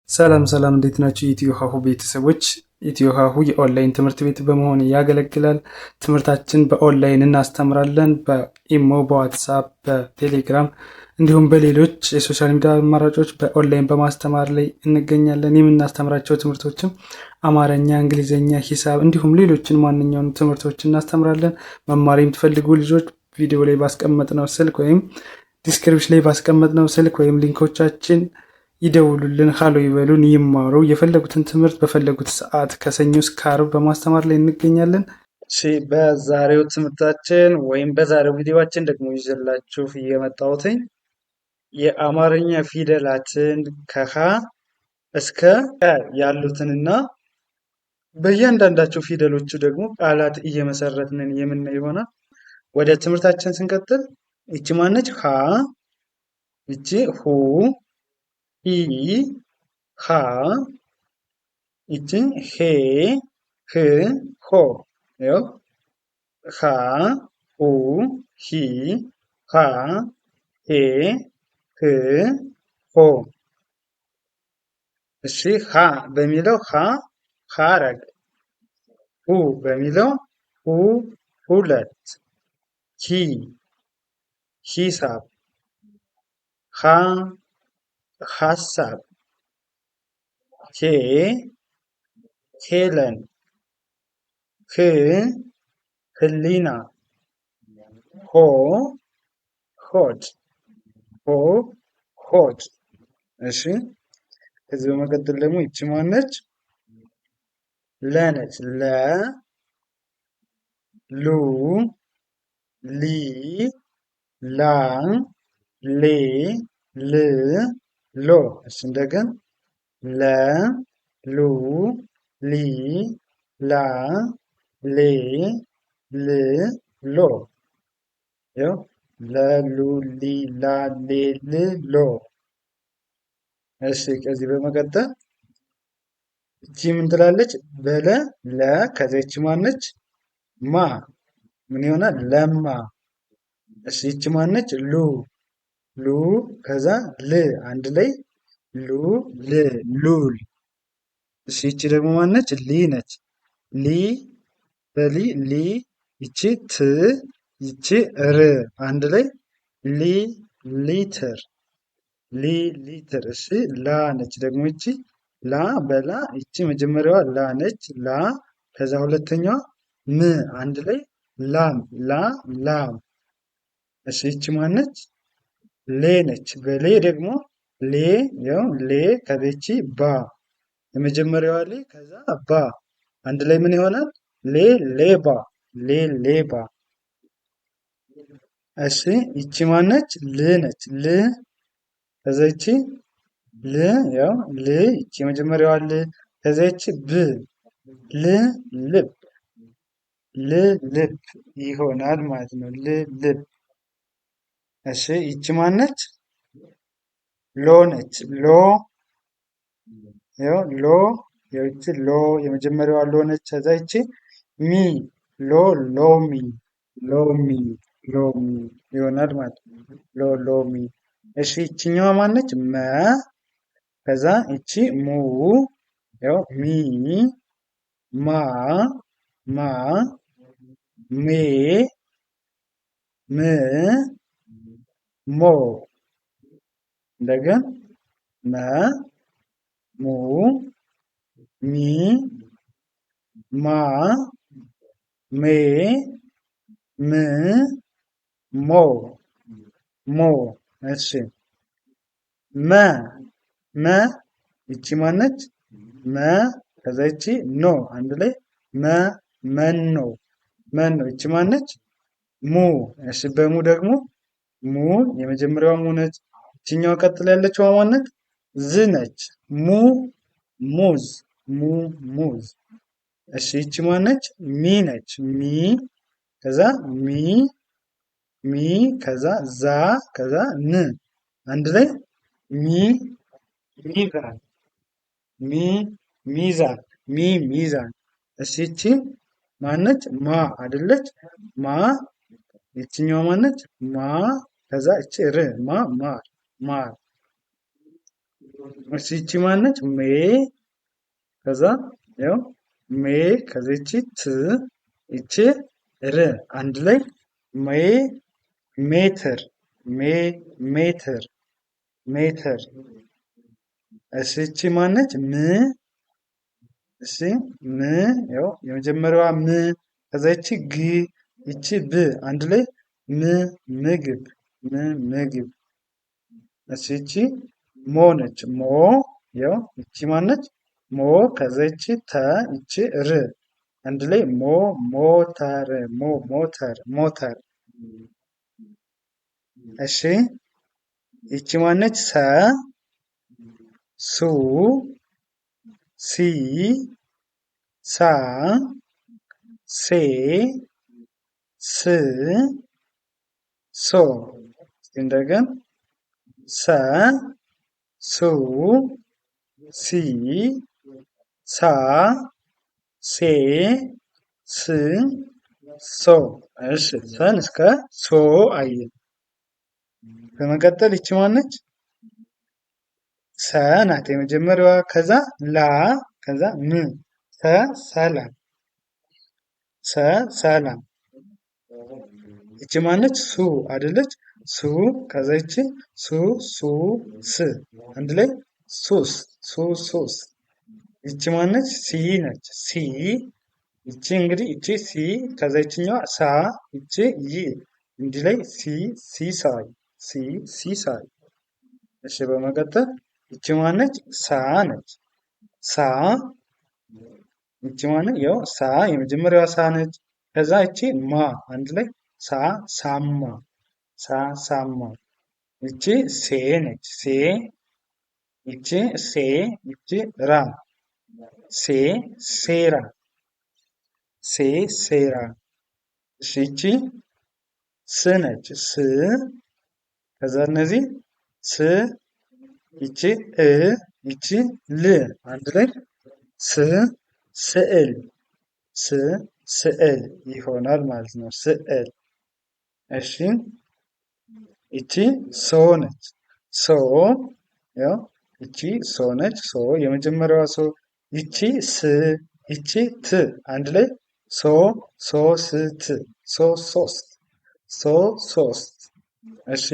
ሰላም ሰላም እንዴት ናችሁ? የኢትዮ ሀሁ ቤተሰቦች። ኢትዮ ሀሁ የኦንላይን ትምህርት ቤት በመሆን ያገለግላል። ትምህርታችን በኦንላይን እናስተምራለን። በኢሞ፣ በዋትሳፕ፣ በቴሌግራም እንዲሁም በሌሎች የሶሻል ሚዲያ አማራጮች በኦንላይን በማስተማር ላይ እንገኛለን። የምናስተምራቸው ትምህርቶችም አማርኛ፣ እንግሊዝኛ፣ ሂሳብ እንዲሁም ሌሎችን ማንኛውም ትምህርቶች እናስተምራለን። መማር የምትፈልጉ ልጆች ቪዲዮ ላይ ባስቀመጥነው ስልክ ወይም ዲስክሪፕሽን ላይ ባስቀመጥነው ስልክ ወይም ሊንኮቻችን ይደውሉልን፣ ሀሎ ይበሉን፣ ይማሩ። የፈለጉትን ትምህርት በፈለጉት ሰዓት ከሰኞ እስከ ዓርብ በማስተማር ላይ እንገኛለን። በዛሬው ትምህርታችን ወይም በዛሬው ቪዲዮችን ደግሞ ይዘላችሁ የመጣሁትኝ የአማርኛ ፊደላትን ከሀ እስከ ቀ ያሉትንና በእያንዳንዳቸው ፊደሎቹ ደግሞ ቃላት እየመሰረትን የምናየው ይሆናል። ወደ ትምህርታችን ስንቀጥል ይቺ ማነች? ሀ፣ ይቺ ሁ፣ ሂ፣ ሃ፣ ይቺ ሄ፣ ህ፣ ሆ። ይኸው ሀ፣ ሁ፣ ሂ፣ ሃ፣ ሄ፣ ህ፣ ሆ። እሺ ሀ በሚለው ሀረግ፣ ሁ በሚለው ሁለት፣ ሂ ሂሳብ፣ ሃ ሀሳብ፣ ሄ ሄለን፣ ህ ህሊና፣ ሆ ሆድ፣ ሆ ሆድ። እሺ ከዚህ በመቀጠል ደግሞ ይቺ ማነች? ለነች። ለ፣ ሉ፣ ሊ፣ ላ፣ ሌ፣ ል፣ ሎ። እሺ እንደገና ለ፣ ሉ፣ ሊ፣ ላ፣ ሌ፣ ል፣ ሎ። ይኸው ለ፣ ሉ፣ ሊ፣ ላ፣ ሌ፣ ል፣ ሎ። እሺ ከዚህ በመቀጠል እቺ ምን ትላለች? በለ፣ ለ፣ ከዛ ይቺ ማነች? ማ። ምን ይሆናል? ለማ። እሺ ይቺ ማነች? ሉ፣ ሉ፣ ከዛ ል፣ አንድ ላይ ሉ፣ ል፣ ሉል። እሺ ይቺ ደግሞ ማነች? ሊ ነች። ሊ፣ በሊ ሊ፣ ይቺ ት፣ ይቺ ር፣ አንድ ላይ ሊ፣ ሊትር፣ ሊ፣ ሊትር። እሺ ላ ነች ደግሞ ይቺ ላ፣ በላ ይቺ መጀመሪያዋ ላ ነች። ላ፣ ከዛ ሁለተኛዋ ም፣ አንድ ላይ ላም፣ ላ፣ ላም። እሺ ይቺ ማነች? ሌ ነች። በሌ ደግሞ ሌ፣ ያው ሌ፣ ከቤቺ ባ፣ የመጀመሪያዋ ሌ፣ ከዛ ባ፣ አንድ ላይ ምን ይሆናል? ሌ፣ ሌባ፣ ሌ፣ ሌባ። እሺ ይቺ ማነች? ል ነች። ል፣ ከዛ ይቺ ል፣ ያው ል፣ ይቺ የመጀመሪያዋ ል፣ ከዛ ይቺ ብ፣ ል፣ ልብ፣ ል፣ ልብ ይሆናል ማለት ነው። ል፣ ልብ። እሺ ይቺ ማነች? ሎ ነች። ሎ፣ ያው ሎ፣ ይቺ ሎ የመጀመሪያዋ ሎ ነች። ከዛ ይቺ ሚ፣ ሎ፣ ሎሚ፣ ሎሚ፣ ሎሚ ይሆናል ማለት ነው። ሎ፣ ሎሚ። እሺ ይቺኛዋ ማነች? መ፣ ከዛ ይቺ ሙ፣ ያው ሚ፣ ማ፣ ማ፣ ሜ፣ ም፣ ሞ። እንደገና መ፣ ሙ፣ ሚ፣ ማ፣ ሜ፣ ም፣ ሞ፣ ሞ። እሺ መ፣ መ ይቺ ማነች? መ፣ ከዛ ይቺ ኖ፣ አንድ ላይ መ፣ መኖ፣ መኖ። ይቺ ማነች? ሙ። እሺ በሙ ደግሞ ሙ የመጀመሪያዋ ሙ ነች። ይችኛዋ ቀጥላ ያለችው ማነች? ዝ ነች። ሙ፣ ሙዝ፣ ሙ፣ ሙዝ። እሺ ይቺ ማነች? ሚ ነች። ሚ፣ ከዛ ሚ፣ ሚ፣ ከዛ ዛ፣ ከዛ ን፣ አንድ ላይ ሚ፣ ሚዛን፣ ሚ፣ ሚዛን፣ ሚ፣ ሚዛን። እሺ ይቺ ማነች? ማ አይደለች? ማ፣ ይችኛዋ ማነች? ማ፣ ከዛ እቺ ር፣ ማ፣ ማር፣ ማር። እሺ ይቺ ማነች? ሜ ከዛ ያው ሜ ከዛ ይቺ ት ይቺ ር አንድ ላይ ሜ ሜትር ሜ ሜትር ሜትር። እሺ ይቺ ማነች? ም እሺ ም ያው የመጀመሪያዋ ም ከዛ ይቺ ግ ይቺ ብ አንድ ላይ ም ምግብ ም ምግብ። እሺ ይቺ ሞ ነች። ሞ ያው ይቺ ማነች? ሞ ከዛ ይቺ ተ ይቺ ር አንድ ላይ ሞ ሞተር ሞ ሞተር ሞተር። እሺ ይቺ ማነች? ሰ ሱ ሲ ሳ ሴ ስ ሶ። እስኪ እንደገን ሰ ሱ ሲ ሳ ሴ ስ ሶ። እሺ ሰን እስከ ሶ አየን። በመቀጠል ይቺ ማነች? ሰ ናት የመጀመሪያዋ። ከዛ ላ ከዛ ም ሰ ሰላም ሰ ሰላም። ይቺ ማነች? ሱ አይደለች? ሱ ከዛ ይቺ ሱ ሱ ስ አንድ ላይ ሱስ ሱ ሱስ። ይቺ ማነች? ሲ ነች። ሲ ይቺ እንግዲህ ይቺ ሲ ከዛ ይችኛዋ ሳ ይቺ ይ እንዲህ ላይ ሲ ሲሳይ ሲ ሲሳይ። እሺ በመቀጠል ይቺ ማነች? ሳ ነች። ሳ ይቺ ማነች? ያው ሳ የመጀመሪያዋ ሳ ነች። ከዛ ይቺ ማ አንድ ላይ ሳ ሳማ ሳ ሳማ። ይቺ ሴ ነች። ሴ ይቺ ሴ ይቺ ራ ሴ ሴራ ሴ ሴራ። እሺ ይቺ ስ ነች። ስ ከዛ እነዚህ ስ ይቺ እ ይቺ ል አንድ ላይ ስ ስዕል ስ ስዕል ይሆናል ማለት ነው። ስዕል። እሺ ይቺ ሶ ነች። ሶ ያው ይቺ ሶ ነች። ሶ የመጀመሪያዋ ሶ ይቺ ስ ይቺ ት አንድ ላይ ሶ ሶስት ሶ ሶስት ሶ ሶስት። እሺ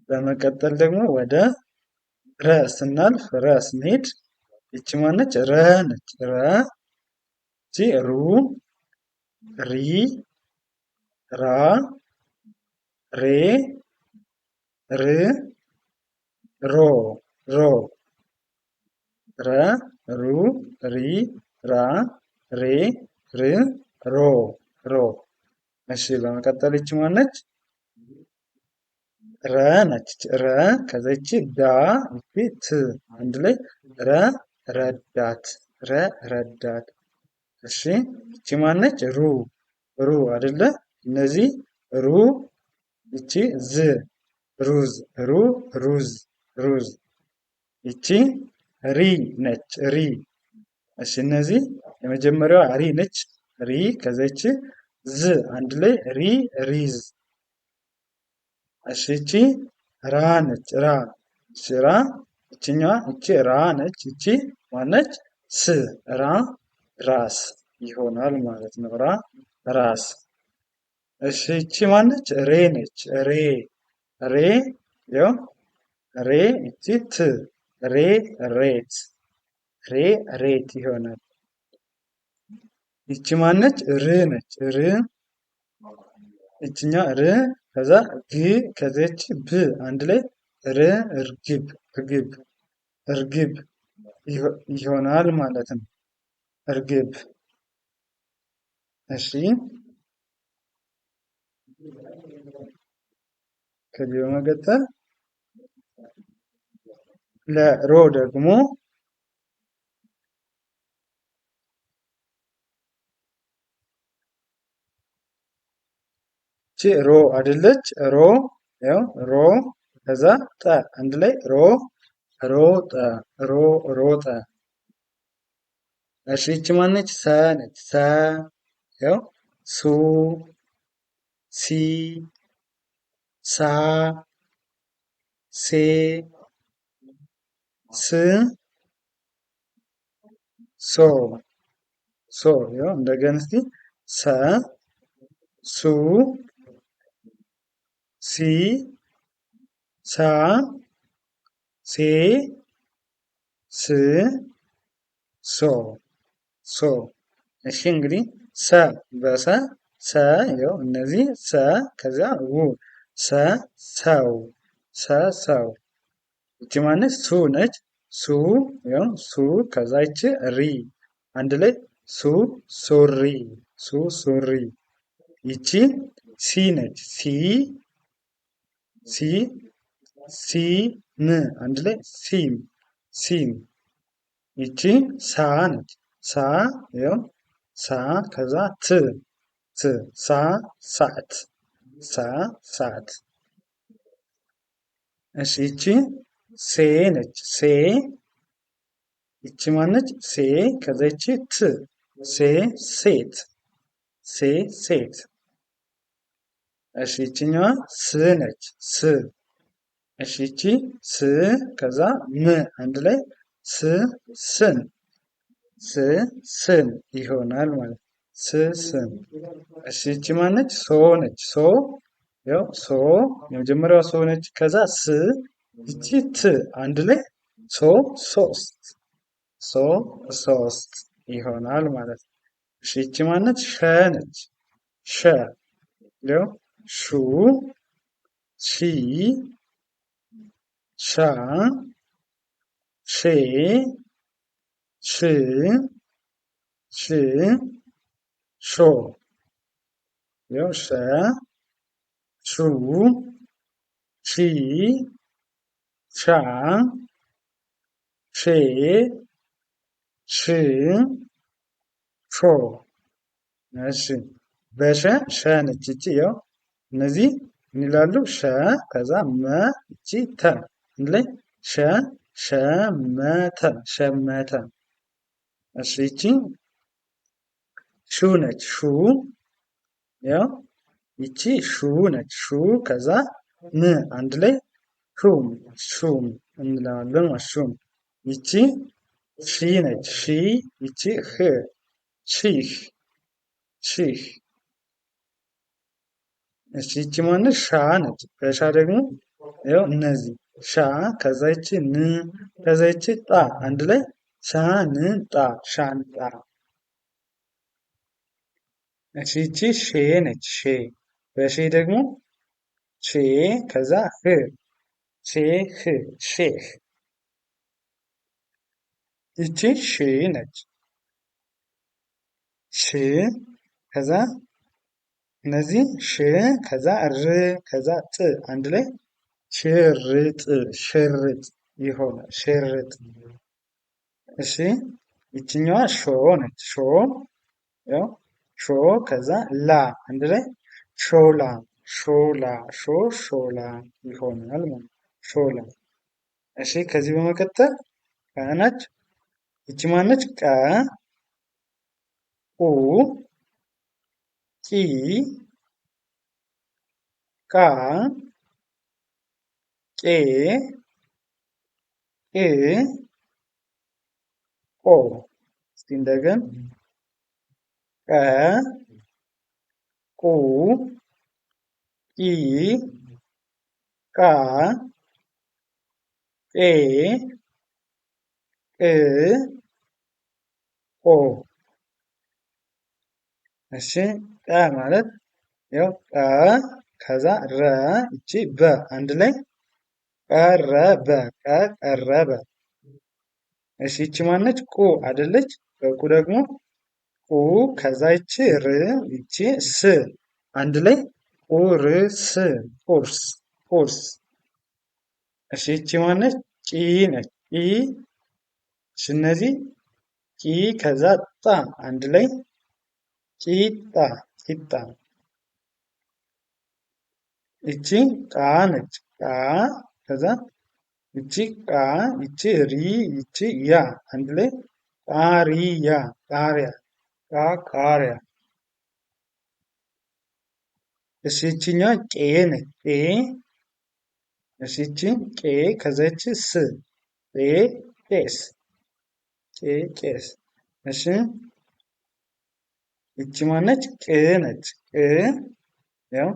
በመቀጠል ደግሞ ወደ ረ ስናልፍ ረ ስንሄድ ይቺ ማነች? ረ ነች። ረ ይቺ ሩ ሪ ራ ሬ ር ሮ ሮ ረ ሩ ሪ ራ ሬ ር ሮ ሮ። እሺ በመቀጠል ይቺ ማነች? ረ ነች። ረ ከዛ ይቺ ዳ ይቺ ት አንድ ላይ ረ ረዳት ረ ረዳት። እሺ ይቺ ማነች? ሩ ሩ አይደለ? እነዚህ ሩ ይቺ ዝ ሩዝ ሩ ሩዝ ሩዝ። ይቺ ሪ ነች። ሪ እሺ እነዚህ የመጀመሪያዋ ሪ ነች። ሪ ከዛ ይቺ ዝ አንድ ላይ ሪ ሪዝ። እሺ ይቺ ራ ነች። ራ እሺ ራ ይቺኛዋ ይቺ ራ ነች። ይቺ ማነች? ስ ራ ራስ ይሆናል ማለት ነው። ራ ራስ። እሺ ይቺ ማነች? ሬ ነች። ሬ ሬ ያው ሬ ይቺ ት ሬ ሬት ሬ ሬት ይሆናል። ይቺ ማነች? ር ነች። ር ይችኛ ር ከዛ ግ ከዚች ብ አንድ ላይ ር እርግብ እርግብ እርግብ ይሆናል ማለት ነው። እርግብ። እሺ ከዚህ በመቀጠል ለሮ ደግሞ ቺ ሮ አይደለች? ሮ ያው ሮ ከዛ ጠ አንድ ላይ ሮ ሮጠ ሮ ሮጠ። እሺ ይቺ ማነች? ሰ ነች። ሰ ያው ሱ ሲ ሳ ሴ ስ ሶ ሶ ያው እንደገና እስቲ ሰ ሱ ሲ ሳ ሴ ስ ሶ ሶ። እሺ እንግዲህ ሰ በሰ ሰ ያው እነዚህ ሰ ከዚያ ው ሰ ሰው ሰ ሰው። ይቺ ማነች? ሱ ነች። ሱ ያው ሱ ከዛ ይቺ ሪ አንድ ላይ ሱ ሱሪ ሱ ሱሪ። ይቺ ሲ ነች። ሲ ሲ ሲም አንድ ላይ ሲም ሲም። ይቺ ሳ ነች። ሳ ያው ሳ ከዛ ት ት ሳ ሰዓት ሳ ሰዓት። እሺ ይቺ ሴ ነች። ሴ ይቺ ማነች? ሴ ከዛ ይቺ ት ሴ ሴት ሴ ሴት። እሺ ይቺኛዋ ስ ነች። ስ እሺ ይቺ ስ ከዛ ም አንድ ላይ ስ ስን ስ ስን ይሆናል ማለት ስ ስን። እሺ ይቺ ማነች? ሶ ነች። ሶ ያው ሶ የመጀመሪያዋ ሶ ነች። ከዛ ስ ይቺ ት አንድ ላይ ሶ ሶስት ሶ ሶስት ይሆናል ማለት ነው። እሺ ይቺ ማነች? ሸ ነች። ሸ ያው ሹ ሺ ሻ ሼ ሽ ሽ ሾ ያው ሸ ሹ ሺ ሻ ሼ ሽ ሾ። እሺ በሸ ሸ ነች። ይቺ ያው እነዚህ ምን ይላሉ? ሸ ከዛ መ ይቺ ተ አንድ ላይ ሸ ሸመተ ሸመተ። እሺ ይቺ ሹ ነች። ሹ ያው ይቺ ሹ ነች። ሹ ከዛ ም አንድ ላይ ሹም ሹም እንለዋለን። ሹም ይቺ ሺ ነች። ሺ ይቺ ህ ሺህ ሺህ። እሺ ይቺ ማነች? ሻ ነች። በሻ ደግሞ ያው እነዚህ ሻ ከዛ ይቺ ን ከዛ ይቺ ጣ አንድ ላይ ሻንጣ ሻንጣ። እሺ ይቺ ሼ ነች። ሼ በሼ ደግሞ ሼ ከዛ ህ ሼ ህ ሼህ። ይቺ ሺ ነች። ሽ ከዛ እነዚህ ሽ ከዛ ር ከዛ ጥ አንድ ላይ ሽርጥ ሽርጥ ይሆናል። ሽርጥ። እሺ ይችኛዋ ሾ ነች። ሾ ያው ሾ ከዛ ላ አንድ ላይ ሾላ ሾላ ሾ ሾላ ይሆናል ማለት ሾላ። እሺ ከዚህ በመቀጠል ከነች ይቺ ማነች? ቀ ቁ ቂ ቃ ቄ ቅ ቆ። እስቲ እንደገን ቀ ቁ ቂ ቃ ቄ ቅ ቆ። እሺ ቀ ማለት ያው ቀ ከዛ ረ እቺ በ አንድ ላይ ቀረበ ቀረበ። እሺ ይቺ ማነች? ቁ አይደለች? በቁ ደግሞ ቁ ከዛ ይቺ ር ይቺ ስ አንድ ላይ ቁርስ ቁርስ ቁርስ። እሺ ይቺ ማነች? ቂ ነች። ቂ እሺ እነዚህ ቂ ከዛ ጣ አንድ ላይ ቂጣ ቂጣ። ይቺ ቃ ነች። ቃ ከዛ ይቺ ቃ ይቺ ሪ ይቺ ያ አንድ ላይ ቃሪያ ቃሪያ ቃ ቃሪያ። እሺ ይቺኛ ቄ ነች። ቄ እሺ ይቺ ቄ ከዛ ይቺ ስ ቄ ቄስ ቄስ። እሺ ይቺ ማነች? ቅ ነች። ቅ ያው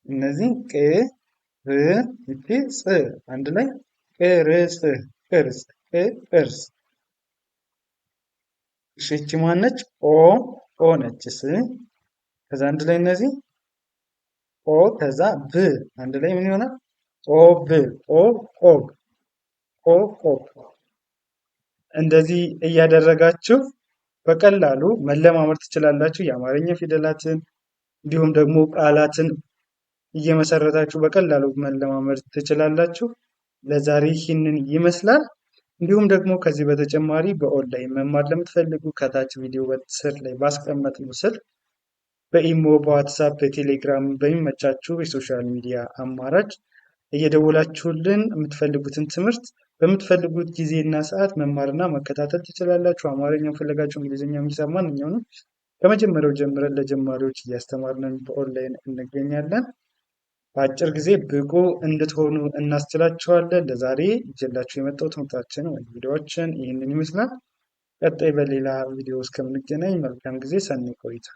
እነዚህ ቅ ር ይቺ ጽ አንድ ላይ ቅርጽ ቅርጽ ቅርጽ። እሺ ይቺ ማነች? ኦ ነች። ከዛ አንድ ላይ እነዚህ ኦ ከዛ ብ አንድ ላይ ምን ይሆናል? ኦብ ኦብ ኦብ። እንደዚህ እያደረጋችሁ በቀላሉ መለማመድ ትችላላችሁ። የአማርኛ ፊደላትን እንዲሁም ደግሞ ቃላትን እየመሰረታችሁ በቀላሉ መለማመድ ትችላላችሁ። ለዛሬ ይህንን ይመስላል። እንዲሁም ደግሞ ከዚህ በተጨማሪ በኦንላይን መማር ለምትፈልጉ ከታች ቪዲዮ ስር ላይ ባስቀመጥነው ስልክ በኢሞ፣ በዋትሳፕ፣ በቴሌግራም በሚመቻችሁ የሶሻል ሚዲያ አማራጭ እየደወላችሁልን የምትፈልጉትን ትምህርት በምትፈልጉት ጊዜና ሰዓት መማርና መከታተል ትችላላችሁ። አማርኛም ፈለጋችሁ እንግሊዝኛም ሂሳብ ማንኛውንም ከመጀመሪያው ጀምረን ለጀማሪዎች እያስተማርን በኦንላይን እንገኛለን። በአጭር ጊዜ ብቁ እንድትሆኑ እናስችላችኋለን። ለዛሬ ይዤላችሁ የመጣው ትምህርታችን ወይም ቪዲዮዎችን ይህንን ይመስላል። ቀጣይ በሌላ ቪዲዮ እስከምንገናኝ መልካም ጊዜ፣ ሰናይ ቆይታ።